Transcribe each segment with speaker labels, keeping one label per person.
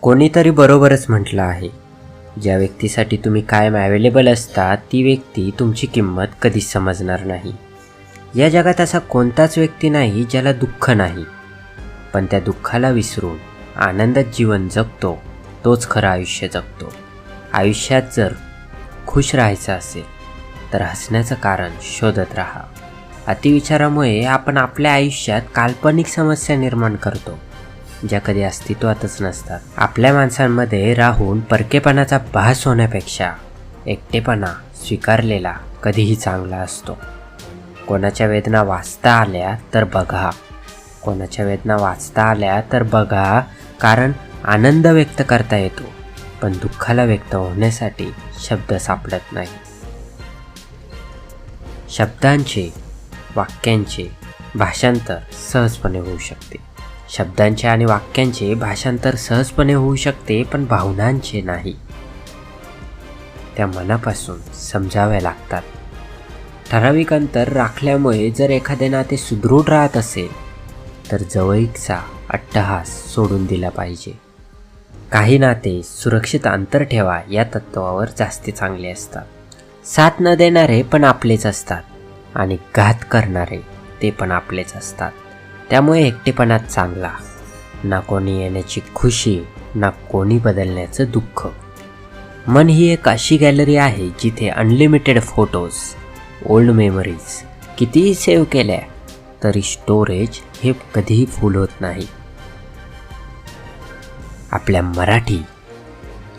Speaker 1: कोणीतरी बरोबरच म्हटलं आहे, ज्या व्यक्तीसाठी तुम्ही कायम अवेलेबल असता ती व्यक्ती तुमची किंमत कधीच समजणार नाही. या जगात असा कोणताच व्यक्ती नाही ज्याला दुःख नाही, पण त्या दुःखाला विसरून आनंदात जीवन जगतो तोच खरं आयुष्य जगतो. आयुष्यात जर खुश राहायचं असेल तर हसण्याचं कारण शोधत राहा. अतिविचारामुळे आपण आपल्या आयुष्यात काल्पनिक समस्या निर्माण करतो ज्या कधी अस्तित्वातच नसतात. आपल्या माणसांमध्ये राहून परकेपणाचा भास होण्यापेक्षा एकटेपणा स्वीकारलेला कधीही चांगला असतो. कोणाच्या वेदना वाचता आल्या तर बघा, कोणाच्या वेदना वाचता आल्या तर बघा, कारण आनंद व्यक्त करता येतो पण दुःखाला व्यक्त होण्यासाठी शब्द सापडत नाही. शब्दांचे, वाक्यांचे भाषांतर सहजपणे होऊ शकते. शब्दांचे आणि वाक्यांचे भाषांतर सहजपणे होऊ शकते, पण भावनांचे नाही. त्या मनापासून समजाव्या लागतात. ठराविक अंतर राखल्यामुळे जर एखादे नाते सुदृढ राहत असेल तर जवळीकचा अट्टहास सोडून दिला पाहिजे. काही नाते सुरक्षित अंतर ठेवा या तत्त्वावर जास्ती चांगले असतात. साथ न देणारे पण आपलेच असतात आणि घात करणारे ते पण आपलेच असतात. त्यामुळे एकटेपणात चांगला ना कोणी येण्याची खुशी, ना कोणी बदलण्याचं दुःख. मन ही एक अशी गॅलरी आहे जिथे अनलिमिटेड फोटोज, ओल्ड मेमरीज कितीही सेव्ह केल्या तरी स्टोरेज हे कधीही फुल होत नाही. आपल्या मराठी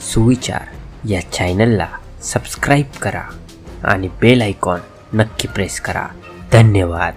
Speaker 1: सुविचार या चॅनलला सबस्क्राईब करा आणि बेल आयकॉन नक्की प्रेस करा. धन्यवाद.